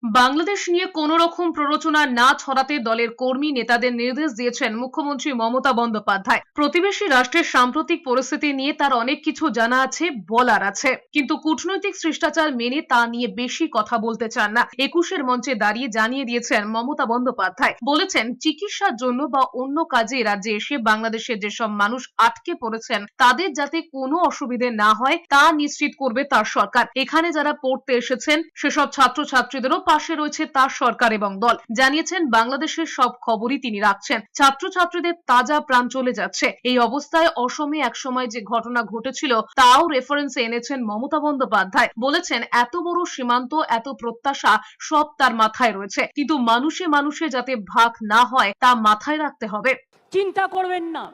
বাংলাদেশ নিয়ে কোনো রকম প্ররোচনা না ছড়াতে দলের কর্মী নেতাদের নির্দেশ দিয়েছেন মুখ্যমন্ত্রী মমতা বন্দ্যোপাধ্যায়। প্রতিবেশী রাষ্ট্রের সাম্প্রতিক পরিস্থিতি নিয়ে তার অনেক কিছু জানা আছে, বলার আছে, কিন্তু কূটনৈতিক শিষ্টাচার মেনে তা নিয়ে বেশি কথা বলতে চান না। ২১-এর মঞ্চে দাঁড়িয়ে জানিয়ে দিয়েছেন মমতা বন্দ্যোপাধ্যায়। বলেছেন, চিকিৎসার জন্য বা অন্য কাজে রাজ্যে এসে বাংলাদেশের যেসব মানুষ আটকে পড়েছেন তাদের যাতে কোনো অসুবিধে না হয় তা নিশ্চিত করবে তার সরকার। এখানে যারা পড়তে এসেছেন সেসব ছাত্রছাত্রীদেরও পাশে রয়েছে তার সরকার এবং দল। জানিয়েছেন, বাংলাদেশের সব খবরই তিনি রাখছেন। ছাত্রছাত্রীদের তাজা প্রাণ চলে যাচ্ছে। এই অবস্থায় অসমে একসময় যে ঘটনা ঘটেছিল তাও রেফারেন্সে এনেছেন মমতা বন্দ্যোপাধ্যায়। বলেছেন, এত বড় সীমান্ত, এত প্রত্যাশা সব তার মাথায় রয়েছে, কিন্তু মানুষে মানুষে যাতে ভাগ না হয় তা মাথায় রাখতে হবে। চিন্তা করবেন না,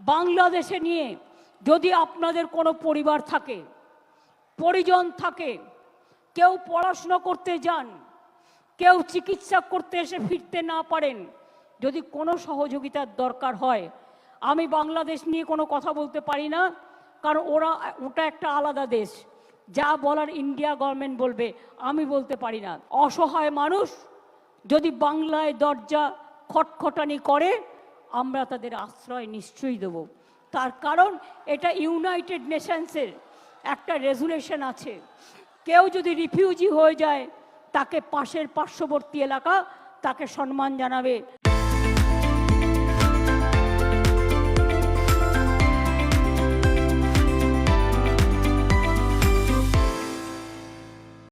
বাংলাদেশে নিয়ে যদি আপনাদের কোনো পরিবার থাকে, পরিজন থাকে, কেউ পড়াশোনা করতে যান, কেউ চিকিৎসা করতে এসে ফিরতে না পারেন, যদি কোনো সহযোগিতার দরকার হয়, আমি বাংলাদেশ নিয়ে কোনো কথা বলতে পারি না, কারণ ওটা একটা আলাদা দেশ। যা বলার ইন্ডিয়া গভর্নমেন্ট বলবে, আমি বলতে পারি না। অসহায় মানুষ যদি বাংলায় দরজা খটখটানি করে, আমরা তাদের আশ্রয় নিশ্চয়ই দেব। তার কারণ এটা ইউনাইটেড নেশনসের একটা রেজুলেশন আছে। কেউ যদি রিফিউজি হয়ে যায়, তাকে পাশের পার্শ্ববর্তী এলাকা তাকে সম্মান জানাবে।